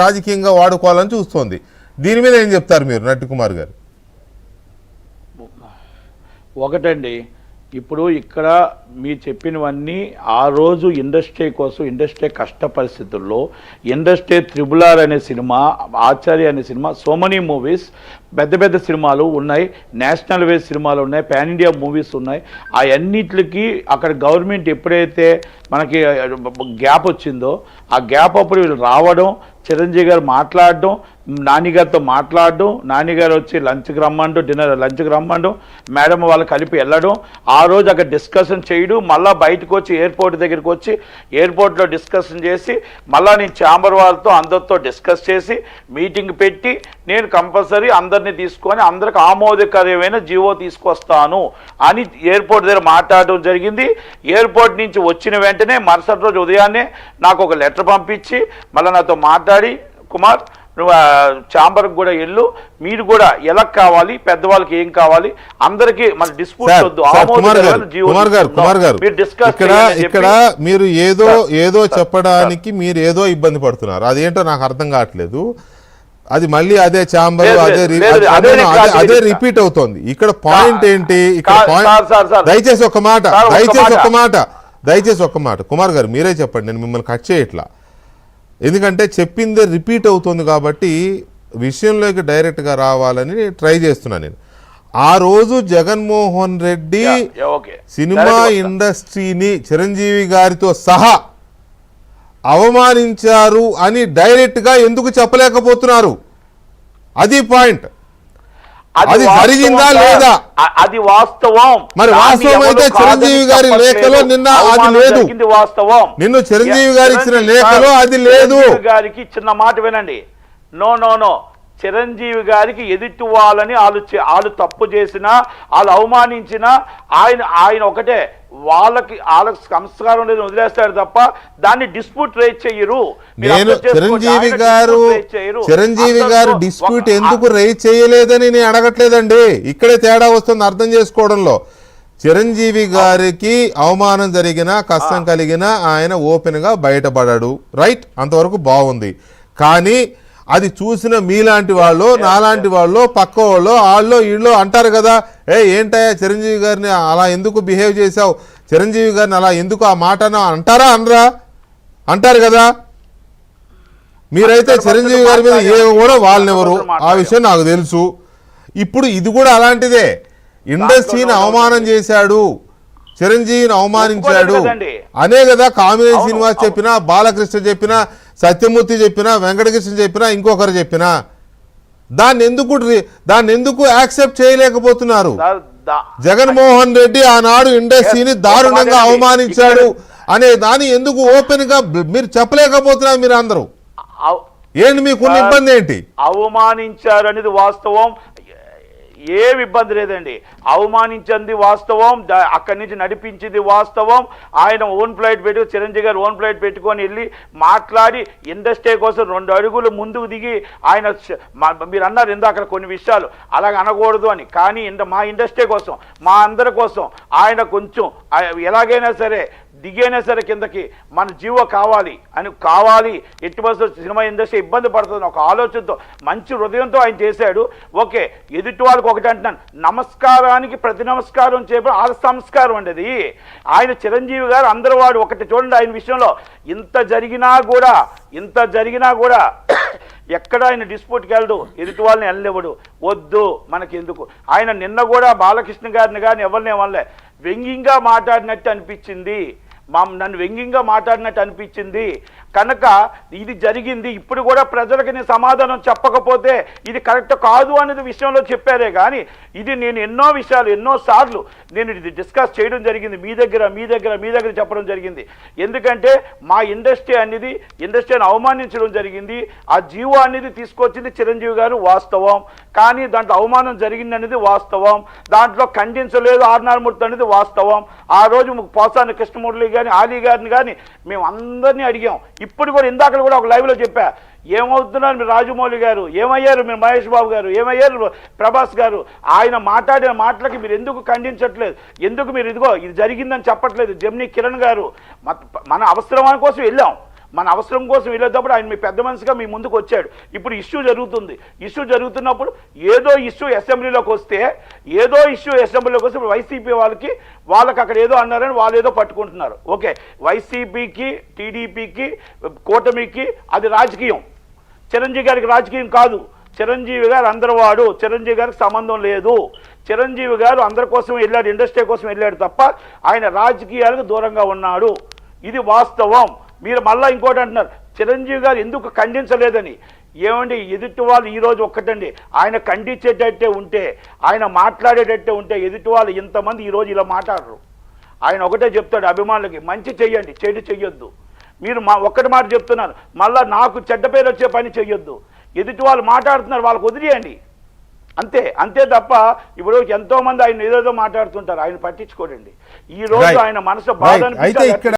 రాజకీయంగా వాడుకోవాలని చూస్తోంది. దీని మీద ఏం చెప్తారు మీరు నట్టికుమార్ గారు? ఒకటండి, ఇప్పుడు ఇక్కడ మీరు చెప్పినవన్నీ ఆ రోజు ఇండస్ట్రీ కోసం, ఇండస్ట్రీ కష్ట పరిస్థితుల్లో ఇండస్ట్రీ RRR అనే సినిమా, ఆచార్య అనే సినిమా, సో మెనీ మూవీస్, పెద్ద పెద్ద సినిమాలు ఉన్నాయి, నేషనల్ వైజ్ సినిమాలు ఉన్నాయి, పాన్ ఇండియా మూవీస్ ఉన్నాయి. ఆ అన్నిటికి అక్కడ గవర్నమెంట్ ఎప్పుడైతే మనకి గ్యాప్ వచ్చిందో ఆ గ్యాప్ అప్పుడు వీళ్ళు రావడం, చిరంజీవి గారు మాట్లాడడం, నానిగారితో మాట్లాడడం, నానిగారు వచ్చి లంచ్కి రమ్మండు, లంచ్కి రమ్మండు, మేడం వాళ్ళు కలిపి వెళ్ళడం, ఆ రోజు అక్కడ డిస్కషన్ చేయడం, మళ్ళీ బయటకు వచ్చి ఎయిర్పోర్ట్ దగ్గరికి వచ్చి ఎయిర్పోర్ట్లో డిస్కషన్ చేసి, మళ్ళీ నేను ఛాంబర్ వాళ్ళతో అందరితో డిస్కస్ చేసి మీటింగ్ పెట్టి నేను కంపల్సరీ అందరినీ తీసుకొని అందరికి ఆమోదకరమైన జీవో తీసుకొస్తాను అని ఎయిర్పోర్ట్ దగ్గర మాట్లాడడం జరిగింది. ఎయిర్పోర్ట్ నుంచి వచ్చిన వెంటనే మరుసటి రోజు ఉదయాన్నే నాకు ఒక లెటర్ పంపించి మళ్ళీ నాతో మాట్లాడి, కుమార్ నువ్వు ఛాంబర్కి కూడా వెళ్ళు, మీరు కూడా ఎలా కావాలి, పెద్దవాళ్ళకి ఏం కావాలి, అందరికీ మన డిస్ప్యూట్ వద్దు, ఇక్కడ మీరు ఏదో చెప్పడానికి మీరు ఏదో ఇబ్బంది పడుతున్నారు. అదేంటో నాకు అర్థం కావట్లేదు. అది మళ్ళీ అదే ఛాంబర్, అదే రిపీట్ అవుతోంది. ఇక్కడ పాయింట్ ఏంటి? ఇక్కడ పాయింట్, దయచేసి ఒక మాట కుమార్ గారు మీరే చెప్పండి, నేను మిమ్మల్ని కట్ చేయట్లా. ఎందుకంటే చెప్పిందే రిపీట్ అవుతుంది కాబట్టి విషయంలోకి డైరెక్ట్గా రావాలని ట్రై చేస్తున్నాను నేను. ఆ రోజు జగన్మోహన్ రెడ్డి సినిమా ఇండస్ట్రీని చిరంజీవి గారితో సహా అవమానించారు అని డైరెక్ట్గా ఎందుకు చెప్పలేకపోతున్నారు? అది పాయింట్. అది జరిగిందా లేదా? అది వాస్తవం. మరి వాస్తవం అయితే చిరంజీవి గారి లేఖలో నిన్న అది లేదు. నిన్న చిరంజీవి గారు ఇచ్చిన లేఖలో అది లేదు. గారికి చిన్న మాట వినండి. నో చిరంజీవి గారికి ఎదుటి వాళ్ళని వాళ్ళు తప్పు చేసినా, వాళ్ళు అవమానించినా ఆయన ఒకటే, వాళ్ళకి సంస్కారం లేదు వదిలేస్తాడు తప్ప దాన్ని డిస్ప్యూట్ రేజ్ చెయ్యరు. నేను చిరంజీవి గారు డిస్ప్యూట్ ఎందుకు రేజ్ చేయలేదని నేను అడగట్లేదండి. ఇక్కడే తేడా వస్తుంది అర్థం చేసుకోవడంలో. చిరంజీవి గారికి అవమానం జరిగినా, కష్టం కలిగినా ఆయన ఓపెన్ గా బయటపడాడు, రైట్, అంతవరకు బాగుంది. కానీ అది చూసిన మీలాంటి వాళ్ళు, నాలాంటి వాళ్ళు, పక్క వాళ్ళు వీళ్ళు అంటారు కదా, ఏంటయ్యా చిరంజీవి గారిని అలా ఎందుకు బిహేవ్ చేశావు, చిరంజీవి గారిని అలా ఎందుకు ఆ మాట అంటారా? అనరా? అంటారు కదా. మీరైతే చిరంజీవి గారి మీద కూడా వాళ్ళెవరు, ఆ విషయం నాకు తెలుసు. ఇప్పుడు ఇది కూడా అలాంటిదే. ఇండస్ట్రీని అవమానం చేశాడు, చిరంజీవిని అవమానించాడు అనే కదా కామినేని శ్రీనివాస్ చెప్పినా, బాలకృష్ణ చెప్పినా, సత్యమూర్తి చెప్పినా, వెంకటకృష్ణ చెప్పినా, ఇంకొకరు చెప్పినా. దాన్ని ఎందుకు యాక్సెప్ట్ చేయలేకపోతున్నారు? జగన్మోహన్ రెడ్డి ఆనాడు ఇండస్ట్రీని దారుణంగా అవమానించాడు అనే దాన్ని ఎందుకు ఓపెన్ గా మీరు చెప్పలేకపోతున్నారు? మీరు అందరూ ఏంటి, మీకున్న ఇబ్బంది ఏంటి? అవమానించారు అనేది వాస్తవం, ఏమి ఇబ్బంది లేదండి. అవమానించింది వాస్తవం, అక్కడి నుంచి నడిపించింది వాస్తవం. ఆయన ఓన్ ఫ్లైట్ పెట్టుకుని, చిరంజీవి గారు ఓన్ ఫ్లైట్ పెట్టుకొని వెళ్ళి మాట్లాడి ఇండస్ట్రీ కోసం 2 అడుగులు ముందుకు దిగి ఆయన, మీరు అన్నారు ఇందాక కొన్ని విషయాలు అలాగ అనకూడదు అని, కానీ మా ఇండస్ట్రీ కోసం, మా అందరి కోసం ఆయన కొంచెం ఎలాగైనా సరే దిగైనా సరే కిందకి మన జీవో కావాలి, ఎట్టి పరిస్థితుల్లో సినిమా ఇండస్ట్రీ ఇబ్బంది పడుతుంది ఒక ఆలోచనతో, మంచి హృదయంతో ఆయన చేశాడు. ఓకే, ఎదుటి వాళ్ళకి ఒకటి అంటున్నాను, నమస్కారానికి ప్రతి నమస్కారం చేయడం ఆ సంస్కారం అండి అది. ఆయన చిరంజీవి గారు అందరూ వాడు ఒకటి చూడండి, ఆయన విషయంలో ఇంత జరిగినా కూడా ఎక్కడ ఆయన డిస్ప్యూట్కి వెళ్ళడు, ఎదుటి వాళ్ళని వెళ్ళనివ్వడు, వద్దు మనకి ఎందుకు. ఆయన నిన్న కూడా బాలకృష్ణ గారిని కానీ ఎవరిని ఏమనలే, వ్యంగ్యంగా మాట్లాడినట్టు అనిపించింది, నన్ను వ్యంగ్యంగా మాట్లాడినట్టు అనిపించింది కనుక ఇది జరిగింది. ఇప్పుడు కూడా ప్రజలకు నేను సమాధానం చెప్పకపోతే ఇది కరెక్ట్ కాదు అనేది విషయంలో చెప్పారే కానీ, ఇది నేను ఎన్నోసార్లు నేను ఇది డిస్కస్ చేయడం జరిగింది, మీ దగ్గర చెప్పడం జరిగింది. ఎందుకంటే మా ఇండస్ట్రీని అవమానించడం జరిగింది, ఆ జీవో అనేది తీసుకొచ్చింది చిరంజీవి గారు వాస్తవం, కానీ దాంట్లో అవమానం జరిగింది అనేది వాస్తవం, దాంట్లో ఖండించలేదు ఆర్నారమూర్తి అనేది వాస్తవం. ఆ రోజు పోసాని కృష్ణమూర్తి కానీ, ఆలీ గారిని కానీ మేము అందరినీ అడిగాం. ఇప్పుడు కూడా ఇందాక కూడా ఒక లైవ్లో చెప్పా, ఏమవుతున్నారు మీరు రాజమౌళి గారు, ఏమయ్యారు మీరు మహేష్ బాబు గారు, ఏమయ్యారు ప్రభాస్ గారు, ఆయన మాట్లాడిన మాటలకి మీరు ఎందుకు ఖండించట్లేదు, ఎందుకు మీరు ఇది జరిగిందని చెప్పట్లేదు? జెమినీ కిరణ్ గారు మన అవసరం కోసం వెళ్ళాం, మన అవసరం కోసం వెళ్ళేటప్పుడు ఆయన మీ పెద్ద మనిషిగా మీ ముందుకు వచ్చాడు. ఇప్పుడు ఇష్యూ జరుగుతుంది. ఇష్యూ జరుగుతున్నప్పుడు ఏదో ఇష్యూ అసెంబ్లీలోకి వస్తే ఇప్పుడు వైసీపీ వాళ్ళకి అక్కడ ఏదో అన్నారని వాళ్ళు ఏదో పట్టుకుంటున్నారు. ఓకే, వైసీపీకి టీడీపీకి కూటమికి అది రాజకీయం, చిరంజీవి గారికి రాజకీయం కాదు. చిరంజీవి గారు అందరివాడు, చిరంజీవి గారికి సంబంధం లేదు. చిరంజీవి గారు అందరి కోసం వెళ్ళాడు, ఇండస్ట్రీ కోసం వెళ్ళాడు తప్ప ఆయన రాజకీయాలకు దూరంగా ఉన్నాడు. ఇది వాస్తవం. మీరు మళ్ళీ ఇంకోటి అంటున్నారు చిరంజీవి గారు ఎందుకు ఖండించలేదని. ఏమండి, ఎదుటి వాళ్ళు ఈరోజు ఒక్కటండి, ఆయన ఖండించేటట్టే ఉంటే, ఆయన మాట్లాడేటట్టే ఉంటే ఎదుటి వాళ్ళు ఇంతమంది ఈరోజు ఇలా మాట్లాడరు. ఆయన ఒకటే చెప్తాడు అభిమానులకి, మంచి చెయ్యండి, చెడు చెయ్యొద్దు. మీరు ఒక్కటి మాట చెప్తున్నారు, మళ్ళీ నాకు చెడ్డ పేరు వచ్చే పని చెయ్యొద్దు. ఎదుటి వాళ్ళు మాట్లాడుతున్నారు, వాళ్ళకు వదిలేయండి, అంతే తప్ప ఇప్పుడు ఎంతో మంది ఆయన ఏదేదో మాట్లాడుతుంటారు, ఆయన పట్టించుకోడండి. ఈ రోజు ఆయన మనసు బాధ అయితే ఇక్కడ